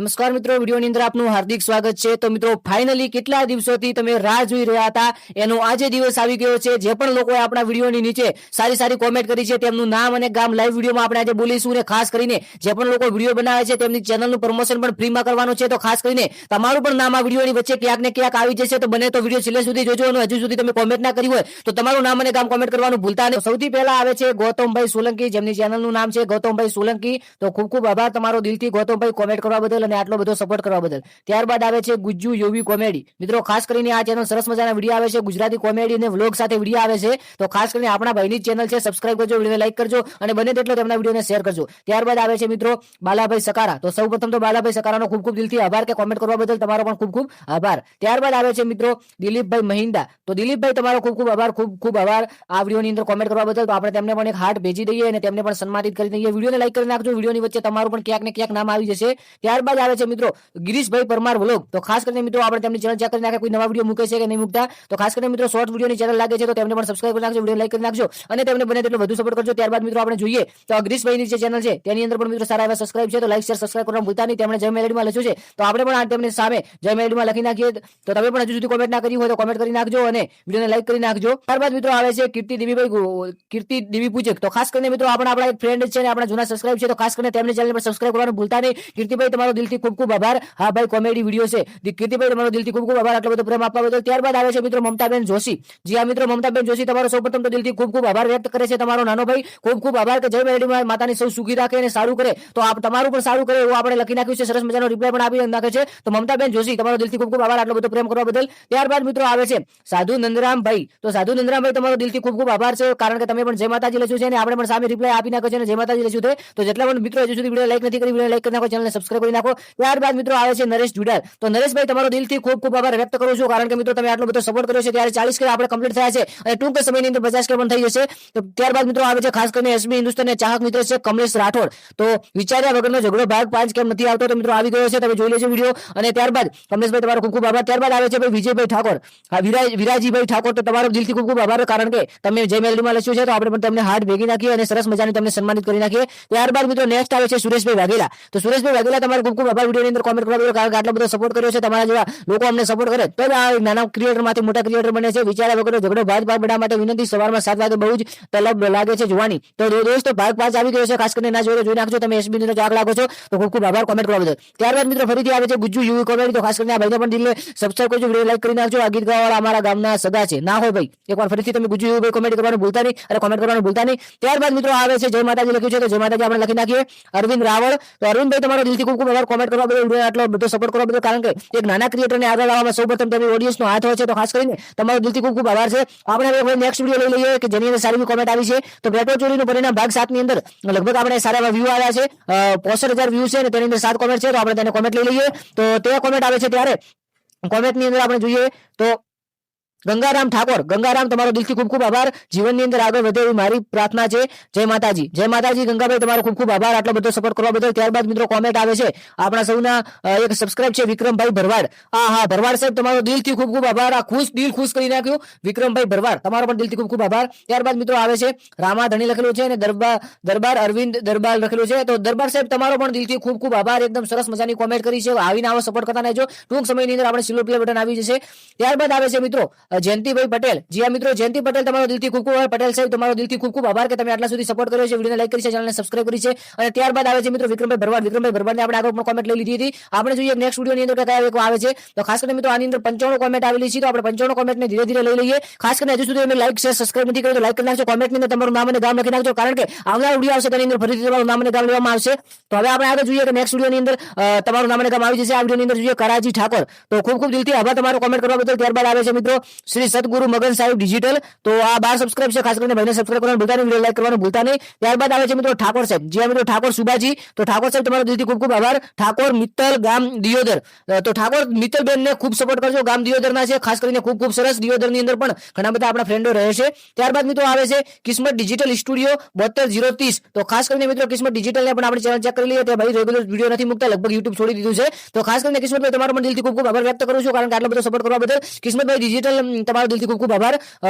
નમસ્કાર મિત્રો, વિડીયોની અંદર આપનું હાર્દિક સ્વાગત છે। તો મિત્રો ફાઇનલી કેટલા દિવસોથી તમે રાહ જોઈ રહ્યા હતા એનો આજે દિવસ આવી ગયો છે। જે પણ લોકોએ આપણા વિડીયોની નીચે સારી સારી કોમેન્ટ કરી છે તેમનું નામ અને ગામ લાઈવ વિડીયોમાં આપણે આજે બોલીશું। અને ખાસ કરીને જે પણ લોકો વિડીયો બનાવે છે તેમની ચેનલનું પ્રમોશન પણ ફ્રીમાં કરવાનું છે। તો ખાસ કરીને તમારું પણ નામ આ વિડીયોની વચ્ચે ક્યાંક ને ક્યાંક આવી જશે। તો બને તો વિડીયો છેલ્લે સુધી જોજો અને હજુ સુધી તમે કોમેન્ટ ના કરી હોય તો તમારું નામ અને ગામ કોમેન્ટ કરવાનું ભૂલતા નહીં। સૌથી પહેલા આવે છે ગૌતમભાઈ સોલંકી, જેમની ચેનલનું નામ છે ગૌતમભાઈ સોલંકી। તો ખૂબ ખૂબ આભાર તમારો દિલથી ગૌતમભાઈ કોમેન્ટ કરવા બદલ અને આટલો બધો સપોર્ટ કરવા બદલ। ત્યારબાદ આવે છે ગુજ્જુ યુવી કોમેડી। મિત્રો ખાસ કરીને આ ચેનલ સરસ મજાના વિડીયો આવે છે, ગુજરાતી કોમેડી અને વ્લોગ સાથે વિડીયો આવે છે। તો ખાસ કરીને આપણા ભાઈની ચેનલ છે, સબસ્ક્રાઇબ કરજો, વિડીયોને લાઈક કરજો અને બને તેટલો તેમના વિડીયોને શેર કરજો। ત્યારબાદ આવે છે મિત્રો બાલાભાઈ સકારા। તો સૌપ્રથમ તો બાલાભાઈ સકારાનો ખૂબ ખૂબ દિલથી આભાર કે કોમેન્ટ કરવા બદલ તમારો પણ ખૂબ ખૂબ આભાર। ત્યારબાદ આવે છે મિત્રો દિલીપભાઈ મહિંદા। તો દિલીપભાઈ તમારો ખૂબ ખૂબ આભાર, ખૂબ ખૂબ આભાર આ વિડીયોની અંદર કોમેન્ટ કરવા બદલ। તો આપણે તેમને પણ એક હાર્ટ ભેજી દઈએ અને તેમને પણ સન્માનિત કરી દઈએ। વિડીયોને લાઈક કરી નાખજો, વિડીયોની વચ્ચે તમારું પણ ક્યાંક ને ક્યાંક નામ આવી જશે। ત્યારબાદ આવે છે મિત્રો ગિરીશભાઈ પરમાર વ્લોગ। તો ખાસ કરીને મિત્રો આપણે તેમની ચેનલ ચેક કરી નાખે કોઈ નવા વિડીયો મૂકે છે કે નહીં મૂકતા। તો ખાસ કરીને મિત્રો શોર્ટ વિડીયોની ચેનલ લાગે છે તો તેમને પણ સબસ્ક્રાઇબ કરી નાખજો, વિડીયો લાઈક કરી નાખજો અને તેમને બને તેટલો વધુ સપોર્ટ કરજો। ત્યારબાદ મિત્રો આપણે જોઈએ તો ગિરીશભાઈની જે ચેનલ છે તેની અંદર પણ મિત્રો સારા એવા સબસ્ક્રાઇબ છે, તો લાઈક શેર સબસ્ક્રાઇબ કરવાનું ભૂલતા નહીં। તેમણે જય મેલેડીમાં લખ્યું છે તો આપણે પણ તેમની સામે જય મેલેડીમાં લખી નાખીએ। તો તમે પણ હજુ સુધી કોમેન્ટ ના કરી હોય તો કોમેન્ટ કરી નાખજો અને વિડીયોને લાઈક કરી નાખજો। ત્યારબાદ મિત્રો આવે છે કીર્તિ દેવી પૂજક। તો ખાસ કરીને મિત્રો આપણા એક ફ્રેન્ડ છે અને આપણા જૂના સબસ્ક્રાઇબ છે, તો ખાસ કરીને તેમની ચેનલ પર સબસ્ક્રાઇબ કરવાનું ભૂલતા નહીં। કીર્તિભાઈ તમારો દિલથી ખૂબ ખૂબ આભાર। હા ભાઈ કોમેડી વિડીયો છે, કીર્તિભાઈ તમારો દિલથી ખૂબ ખૂબ આભાર આટલો બધો પ્રેમ આપવા બદલ। ત્યારબાદ આવે છે મિત્રો મમતાબેન જોશી। જી હા મિત્રો મમતાબેન જોશી તમારો સૌપ્રથમ તો દિલથી ખૂબ ખૂબ આભાર વ્યક્ત કરે છે તમારો નાનો ભાઈ। ખૂબ ખૂબ આભાર કે જય મેલેડીમાં માતાની સૌ સુખી રાખે અને સારું કરે। તો તમારું પણ સારું કરે એવું આપણે લખી નાખ્યું છે, સરસ મજાનો રિપ્લાય પણ આપી નાખે છે। તો મમતાબેન જોશી તમારો દિલથી ખૂબ ખૂબ આભાર આટલો બધો પ્રેમ કરવા બદલ। ત્યારબાદ મિત્રો આવે છે સાધુ નંદરામભાઈ। તો સાધુ નંદરામભાઈ તમારો દિલથી ખૂબ ખૂબ આભાર છે, કારણ કે તમે પણ જય માતાજી લખ્યું છે અને આપણે પણ સામે રિપ્લાય આપી નાખ્યો છે અને જય માતાજી લખ્યું છે। તો જેટલા પણ મિત્રો હજુ સુધી વિડીયો લાઈક નથી કરી, વિડીયો લાઈક કરી નાખો, ચેનલને સબસ્ક્રાઇબ કરી નાખો। ત્યારબાદ મિત્રો આવે છે નરેશ જુડાલ। તો નરેશભાઈ તમારો દિલથી ખૂબ ખૂબ આભાર વ્યક્ત કરું છું, કારણ કે મિત્રો તમે આટલો બધો સપોર્ટ કર્યો છે। ત્યારે 40 કે આપણે કમ્પ્લીટ થયા છે અને ટૂંક સમયની અંદર 50 કે પણ થઈ જશે। તો ત્યારબાદ મિત્રો આવે છે ખાસ કરીને એસબી હિન્દુસ્તાનના ચાહક મિત્ર છે કમલેશ રાઠોડ। તો વિચાર્યા વગરનો ઝઘડો ભાગ 5 કેમ નથી આવતો, તો મિત્રો આવી ગયો છે, તમે જોઈ લેજો વિડીયો। અને ત્યારબાદ કમલેશભાઈ તમારો ખૂબ ખૂબ આભાર। ત્યારબાદ આવે છે ભાઈ વિજયભાઈ ઠાકોર, વિરાજીભાઈ ઠાકોર। તો તમારો દિલથી ખૂબ ખૂબ આભાર, કારણ કે તમે જય મેલેડીમાં લખ્યું છે તો આપણે પણ તેમને હાર્ટ ભેગી નાખીએ અને સરસ મજાની તમને સન્માનિત કરી નાખીએ। ત્યારબાદ મિત્રો નેક્સ્ટ આવે છે સુરેશભાઈ વાઘેલા। તો સુરેશભાઈ વાઘેલા તમારો ખૂબ ખૂબ આભાર વિડીયોની અંદર કોમેન્ટ કરવા બદલ, કારણ કે આટલો બધો સપોર્ટ કર્યો છે। તમારા જેવા લોકો અમને સપોર્ટ કરે તો આ નાના ક્રિએટર માંથી મોટા ક્રિએટર બને છે। વિચાર્યા વગરનો ઝઘડો ભાગ બધા માટે વિનંતી, સવારમાં 7 વાગે બહુ જ તલબ લાગે છે જોવાની। તો દોસ્તો ભાગ 5 આવી ગયો છે, ખાસ કરીને ના જોઈ નાખજો, તમે એસબી ની ચાક લાગો છો તો ખૂબ ખૂબ આભાર કોમેન્ટ કરવા બદલ। ત્યારબાદ મિત્રો ફરીથી આવે છે ગુજ્જુ યુવી કોમેડી। તો ખાસ કરીને આ ભાઈને પણ દિલને સબસ્ક્રાઇબ કરજો, વિડીયો લાઈક કરી નાખજો। આ ગીત ગાવાવાળા અમારા ગામના સગા છે, ના હોય ભાઈ એકવાર ફરીથી તમે ગુજ્જુ યુવી કોમેડી કરવાનું ભૂલતા નહીં અને કોમેન્ટ કરવાનું ભૂલતા નહીં। ત્યારબાદ મિત્રો આવે છે જય માતાજી લખ્યું છે તો જય માતાજી આપણે લખી નાખીએ। અરવિંદ રાવળ। તો અરવિંદભાઈ તમારો દિલથી ખૂબ ખૂબ આભાર કોમેન્ટ કરવા બદલ, વિડીયો આટલો બધો સપોર્ટ કરવા બદલ, કારણ કે એક નાના ક્રિએટરને આગળ લાવવામાં સૌપ્રથમ તેમની ઓડિયન્સનો હાથ હોય છે। તો ખાસ કરીને તમારો દિલથી ખૂબ ખૂબ આભાર છે। આપણે હવે નેક્સ્ટ વિડીયો લઈ લઈએ કે જેની અંદર સારી કોમેન્ટ આવી છે। તો પેટ્રોલ ચોરીનું પરિણામ ભાગ 7 ની અંદર લગભગ આપણે સારા એવા વ્યૂ આવ્યા છે, 65,000 વ્યૂ છે અને તેની અંદર 7 કોમેન્ટ છે। તો આપણે તેને કોમેન્ટ લઈ લઈએ। તો તે કોમેન્ટ આવે છે ત્યારે કોમેન્ટની અંદર આપણે જોઈએ તો ગંગારામ ઠાકોર। ગંગારામ તમારો દિલથી ખૂબ ખૂબ આભાર, જીવનની અંદર આગળ વધે એવી મારી પ્રાર્થના છે। જય માતાજી, જય માતાજી ગંગાભાઈ તમારો ખૂબ ખૂબ આભાર આટલો બધો સપોર્ટ કરવા બદલ। ત્યારબાદ મિત્રો કોમેન્ટ આવે છે આપણા સૌના એક સબસ્ક્રાઇબ છે વિક્રમભાઈ ભરવાડ। હા ભરવાડ સાહેબ તમારો દિલથી ખૂબ ખૂબ આભાર, આ દિલ ખુશ કરી નાખ્યું વિક્રમભાઈ ભરવાડ, તમારો પણ દિલથી ખૂબ ખૂબ આભાર। ત્યારબાદ મિત્રો આવે છે રામા ધણી લખેલું છે અને દરબાર અરવિંદ દરબાર લખેલું છે। તો દરબાર સાહેબ તમારો પણ દિલથી ખૂબ ખૂબ આભાર, એકદમ સરસ મજાની કોમેન્ટ કરી છે। આવીને આવો સપોર્ટ કરતા રહેજો, ટૂંક સમયની અંદર આપણે સિલ્વર પ્લે બટન આવી જશે। ત્યારબાદ આવે છે મિત્રો જયંતિભાઈ પટેલ। જી હા મિત્રો જયંતિ પટેલ તમારો દિલથી ખૂબ ખૂબ આભાર। પટેલ સાહેબ તમારો દિલથી ખૂબ ખૂબ આભાર કે તમે આટલા સુધી સપોર્ટ કર્યો છે, વિડીયોને લાઈક કરી છે, ચેનલને સબસ્ક્રાઇબ કરી છે। અને ત્યારબાદ આવે છે મિત્રો વિક્રમભાઈ ભરવાડ। વિક્રમભાઈ ભરવાડને આપણે આગળ પણ કોમેન્ટ લઈ લીધી હતી। આપણે જોઈએ નેક્સ્ટ વિડીયોની અંદર કયા એક આવે છે। તો ખાસ કરીને મિત્રો આની અંદર 95 કોમેન્ટ આવેલી છે, તો આપણે 95 કોમેન્ટને ધીરે ધીરે લઈ લઈએ। ખાસ કરીને હજુ સુધી તમે લાઈક શેર સબસ્ક્રાઇબ નથી કર્યું તો લાઈક કરી નાખજો, કોમેન્ટની અંદર તમારું નામ અને ગામ લખી નાખજો, કારણ કે આવનાર વિડીયો આવશે તેની અંદર ફરીથી તમારું નામ અને ગામ લેવામાં આવશે। તો હવે આપણે આગળ જોઈએ કે નેક્સ્ટ વિડીયોની અંદર તમારું નામ અને ગામ આવી જશે। આ વિડીયોની અંદર જોઈએ કરાજી ઠાકોર। તો ખૂબ ખૂબ દિલથી આભાર તમારો કોમેન્ટ કરવા બદલ। ત્યારબાદ આવે છે મિત્રો શ્રી સદગુરુ મગન સાહેબ ડિજિટલ। તો આ 12 સબસ્ક્રાઇબ છે, ખાસ કરીને ભાઈને સબસ્ક્રાઇબ કરવાનું ભૂલતા નહીં, વિડીયો લાઈક કરવાનું ભૂલતા નહીં। ત્યારબાદ આવે છે મિત્રો ઠાકોર સાહેબ। જી મિત્રો ઠાકોર સુબાજી। તો ઠાકોર સાહેબ તમારો દિલથી ખૂબ ખૂબ આભાર। ઠાકોર મિત્તલ ગામ દિયોદર। તો ઠાકોર મિત્તલ બેનને ખૂબ સપોર્ટ કરજો, ગામ દિયોદરના છે, ખાસ કરીને ખૂબ ખૂબ સરસ। દિયોદરની અંદર પણ ઘણા બધા આપણા ફ્રેન્ડો રહે છે। ત્યારબાદ મિત્રો આવે છે કિસ્મત ડિજિટલ સ્ટુડિયો 72030। તો ખાસ કરીને મિત્રો કિસ્મત ડિજિટલને પણ આપણે ચેનલ ચેક કરી લઈએ, તે ભાઈ રેગ્યુલર વિડીયો નથી મૂકતા, લગભગ યુટ્યુબ છોડી દીધું છે। તો ખાસ કરીને કિસ્મતભાઈ તમારો પણ દિલથી ખૂબ ખૂબ આભાર વ્યક્ત કરું છું, કારણ કે આટલો બધો સપોર્ટ કરવા બદલ। કિસ્મતભાઈ ડિજિટલ તમારો દિલથી ખૂબ ખૂબ આભાર.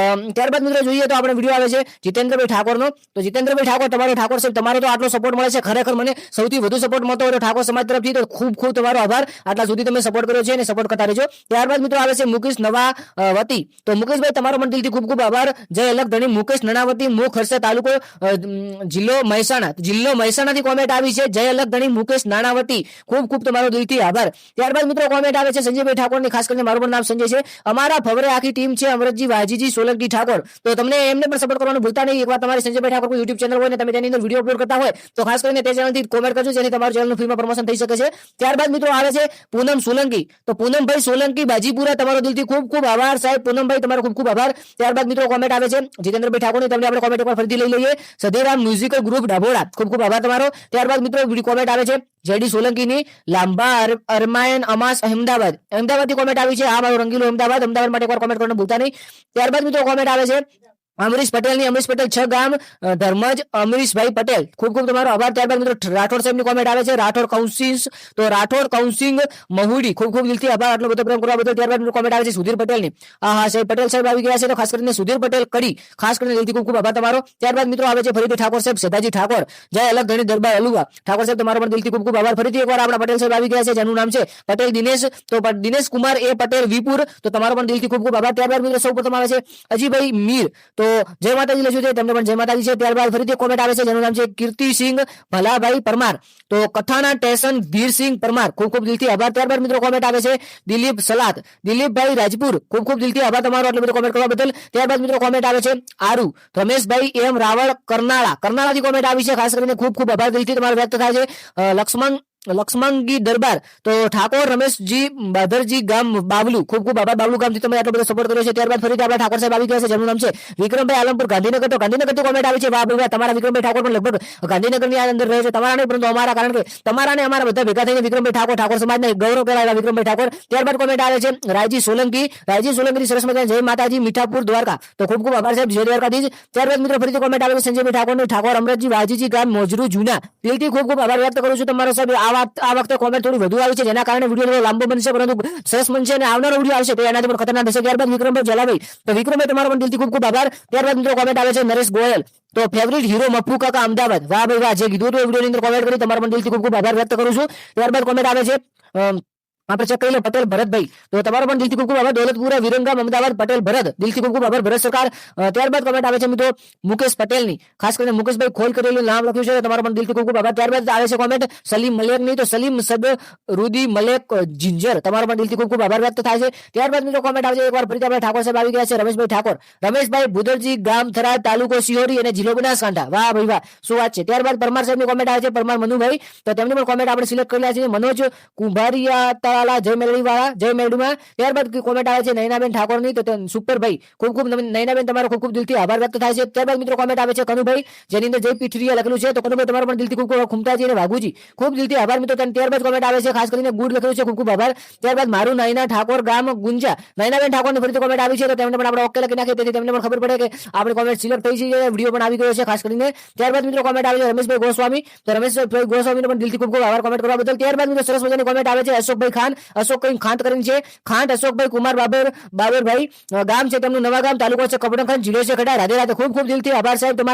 ત્યારબાદ મિત્રો જોઈએ તો આપણે વિડીયો આવે છે જીતેન્દ્રભાઈ ઠાકોરનો. તો જીતેન્દ્રભાઈ ઠાકોર, તમારો ઠાકોર સાહેબ તમારો તો આટલો સપોર્ટ મળે છે, ખરેખર મને સૌથી વધુ સપોર્ટ મળતો હોય ઠાકોર સમાજ તરફથી, તો ખૂબ ખૂબ તમારો આભાર. આટલા સુધી તમે સપોર્ટ કર્યો છે અને સપોર્ટ કરતા રહેજો. ત્યારબાદ મિત્રો આવે છે મુકેશ નવાવતી. તો મુકેશભાઈ તમારો પણ દિલથી ખૂબ ખૂબ આભાર. જય અલગ ધણી મુકેશ નણાવતી, મો ખરસા તાલુકો, જિલ્લો મહેસાણાથી કોમેન્ટ આવી છે. જય અલગ ધણી મુકેશ નાણાવતી, ખૂબ ખૂબ તમારો દિલથી આભાર. ત્યારબાદ મિત્રો કોમેન્ટ આવે છે સંજયભાઈ ઠાકોરની, ખાસ કરીને મારું પણ નામ સંજય છે. અમારા ફવરે આખી ટીમ છે, અમરતજી વાજીજી સોલંકી ઠાકોર. તો તમને એમને પણ સપોર્ટ કરવાનું ભૂલતા નહીં. એકવાર તમારી સંજયભાઈ ઠાકોર યુટ્યુબ ચેનલ હોય ને તમે તેની અંદર વિડીયો અપલોડ કરતા હોય તો ખાસ કરીને તે ચેનલથી કોમેન્ટ કરજો, જેથી તમારું ચેનલનું ફ્રીમાં પ્રમોશન થઈ શકે છે. ત્યારબાદ મિત્રો આવે છે પૂનમ સોલંકી. તો પૂનમભાઈ સોલંકી બાજીપુરા, તમારો દિલથી ખૂબ ખૂબ આભાર સાહેબ. પૂનમભાઈ તમારો ખૂબ ખૂબ આભાર. ત્યારબાદ મિત્રો કોમેન્ટ આવે છે જીતેન્દ્રભાઈ ઠાકોરની, તમને આપણે કોમેન્ટ એકવાર ફરીથી લઈ લઈએ. સધેરામ મ્યુઝિકલ ગ્રુપ ડાભોળા, ખૂબ ખૂબ આભાર તમારો. ત્યારબાદ મિત્રો કોમેન્ટ આવે છે જેડી સોલંકીની, લાંબા અરમાયન અમાસ અહેમદાબાદથી કોમેન્ટ આવી છે. આ મારું રંગીલું અમદાવાદ માટે એકવાર કોમેન્ટ કરવાનું ભૂલતા નહીં. ત્યારબાદ મિત્રો કોમેન્ટ આવે છે અમરીશ પટેલની, અમરીશ પટેલ 6 ગામ ધર્મજ, અમરીશભાઈ પટેલ, ખૂબ ખૂબ તમારો આભાર. ત્યારબાદ મિત્રો રાઠોડ સાહેબની કોમેન્ટ આવે છે રાઠોડ કૌશિક. તો રાઠોડ કૌશિક મહુડી, ખૂબ ખૂબ દિલથી આભાર આટલો બધો પ્રેમ કરવા બદલ. ત્યારબાદ મિત્રો કોમેન્ટ આવે છે સુધીર પટેલની. હા સાહેબ, પટેલ સાહેબ આવી ગયા છે, તો ખાસ કરીને સુધીર પટેલ કડી, ખાસ કરીને દિલથી ખૂબ ખૂબ આભાર તમારો. ત્યારબાદ મિત્રો આવે છે ફરીથી ઠાકોર સાહેબ સેધાજી ઠાકોર, જય અલગ ધણી દરબાર અલુવા. ઠાકોર સાહેબ તમારો પણ દિલથી ખૂબ ખૂબ આભાર. ફરીથી એકવાર આપણા પટેલ સાહેબ આવી ગયા છે, જેનું નામ છે પટેલ દિનેશ. તો દિનેશ કુમાર એ પટેલ વિપુર, તો તમારો પણ દિલથી ખૂબ ખૂબ આભાર. ત્યારબાદ મિત્રો સૌ પ્રથમ આવે છે અજીભાઈ મીર. તો જય માતાજી લખ્યું છે, તમને પણ જય માતાજી છે. ત્યારબાદ ફરીથી કોમેન્ટ આવે છે જેનું નામ છે કીર્તિસિંહ ભલાભાઈ પરમાર. તો કથાના સ્ટેશન વીરસિંહ પરમાર, ખૂબ ખૂબ દિલથી આભાર. ત્યારબાદ મિત્રો કોમેન્ટ આવે છે દિલીપ સલાત, દિલીપભાઈ રાજપુર, ખૂબ ખૂબ દિલથી આભાર તમારો આટલો બધો કોમેન્ટ કરવા બદલ. ત્યારબાદ મિત્રો કોમેન્ટ આવે છે આરુ રમેશભાઈ એમ રાવળ કર્નાળાથી કોમેન્ટ આવી છે, ખાસ કરીને ખૂબ ખૂબ આભાર દિલથી તમારો વ્યક્ત થાય છે. લક્ષ્મણગી દરબાર, તો ઠાકોર રમેશજી બાદરજી ગામ બાવલુ, ખૂબ ખૂબ આભાર બાવલુ ગામથી તમે આટલો બધો સપોર્ટ કર્યો છે. ત્યારબાદ ફરીથી આપણા ઠાકોર સાહેબ આવી ગયા છે, જેનું નામ છે વિક્રમભાઈ આલમપુર ગાંધીનગર. તો ગાંધીનગરથી કોમેન્ટ આવી છે વાહ ભાઈ તમારા વિક્રમભાઈ ઠાકોર પણ લગભગ ગાંધીનગરની અંદર રહે છે, તમારા નહીં પરંતુ અમારા, કારણ કે તમારા ને અમારા બધા ભેગા થઈને વિક્રમભાઈ ઠાકોર સમાજને ગૌરવ કરાયેલા વિક્રમભાઈ ઠાકોર. ત્યારબાદ કોમેન્ટ આવે છે રાયજી સોલંકી સરસ મજાની જય માતાજી મીઠાપુર દ્વારકા, તો ખૂબ ખૂબ આભાર સાહેબ, જય દ્વારકાધીશ. ત્યારબાદ મિત્રો ફરીથી કોમેન્ટ આવે છે સંજયભાઈ ઠાકોરની, ઠાકોર અમરતજી વાજીજી ગામ મોજરૂ જૂના, દિલથી ખૂબ ખૂબ આભાર વ્યક્ત કરું છું તમારો સાહેબ. આ વખતે થોડી વધુ આવી છે, જેના કારણે વિડીયો લાંબો બનશે, પરંતુ સરસ બનશે અને આવનારો વિડીયો આવશે તો એનાથી પણ ખતરનાક હશે. ત્યારબાદ વિક્રમભાઈ જલાભાઈ, તો વિક્રમભાઈ તમારો પણ દિલથી ખૂબ ખૂબ આભાર. ત્યારબાદ મિત્રો કોમેન્ટ આવે છે નરેશ ગોયલ, તો ફેવરિટ હીરો મપ્પુ કાકા અમદાવાદ, વાહ ભાઈ વાહ, જે કીધું હતું વિડીયોની અંદર કોમેન્ટ કરી, તમારો પણ દિલથી ખૂબ ખૂબ આભાર વ્યક્ત કરું છું. ત્યારબાદ કોમેન્ટ આવે છે આપણે ચેક કરી લો પટેલ ભરતભાઈ, તો તમારો પણ દિલથી ખૂબ ખૂબ આભાર. દોલતપુરા વિરંગામ અમદાવાદ પટેલ ભરત, દિલથી ખૂબ ખૂબ આભાર ભરત સરકાર. ત્યારબાદ કોમેન્ટ આવે છે મિત્રો મુકેશ પટેલની, ખાસ કરીને મુકેશભાઈ ખોલ કરેલું નામ લખ્યું છે, તમારો પણ દિલથી ખૂબ ખૂબ આભાર. ત્યારબાદ આવે છે કોમેન્ટ સલીમ મલેકની, તો સલીમ સદ રૂદી મલેક જિંજર, તમારો પણ દિલથી ખૂબ ખૂબ આભાર વ્યક્ત થાય છે. ત્યારબાદ મિત્રો કોમેન્ટ આવે છે એકવાર ફરીથી આપણે ઠાકોર સાહેબ આવી ગયા છે રમેશભાઈ ભુદરજી ગામ થરાદ તાલુકો સિહોરી અને જિલ્લો બનાસકાંઠા, વાહ ભાઈ વાહ, શું વાત છે. ત્યારબાદ પરમાર સાહેબની કોમેન્ટ આવે છે પરમાર મનુભાઈ, તો તેમની પણ કોમેન્ટ આપણે સિલેક્ટ કરેલા છે. મનોજ કુંભારિયા જય મેલડીમાં. ત્યારબાદ કોમેન્ટ આવે છે નયનાબેન ઠાકોરની, તો સુપરભાઈ, ખૂબ ખૂબ નયનાબેન તમારો ખૂબ ખૂબ દિલથી આભાર વ્યક્ત થાય છે. ત્યારબાદ મિત્રો કોમેન્ટ આવે છે કનુભાઈ, જેની અંદર જય પીઠરિયા લખેલું છે, તો કનુભાઈ તમારો પણ દિલથી ખૂબ ખૂબ ખુમતાજી અને વાઘુજી, ખૂબ દિલથી આભાર મિત્રો. ત્યારબાદ કોમેન્ટ આવે છે ખાસ કરીને ગુડ લખેલું છે, ખૂબ ખૂબ આભાર. ત્યારબાદ મારું નયના ઠાકોર ગામ ગુંજા, નયનાબેન ઠાકોરની ફરીથી કોમેન્ટ આવી છે, તો તેમને પણ આપણે ઓકે લખી નાખીએ, તેથી તેમને પણ ખબર પડે કે આપણી કોમેન્ટ સિલેક્ટ થઈ છે, વિડીયો પણ આવી ગયો છે ખાસ કરીને. ત્યારબાદ મિત્રો કોમેન્ટ આવે છે રમેશભાઈ ગોસ્વામી, તો રમેશભાઈ ગોસ્વામીને પણ દિલથી ખૂબ ખૂબ આભાર કોમેન્ટ કરવા બદલ. ત્યારબાદ મિત્રો સરસ મજાની કોમેન્ટ આવે છે અશોકભાઈ ખાન, ખાંટ કરીને છે ખાંટ અશોકભાઈ કુમાર બાબરભાઈ, ગામ છે તેમનું નવા ગામ, તાલુકો છે કપડખંડ, જિલ્લો છે ખડા. રાધે રાધે, ખૂબ ખૂબ દિલથી આભાર સાહેબ તમારો.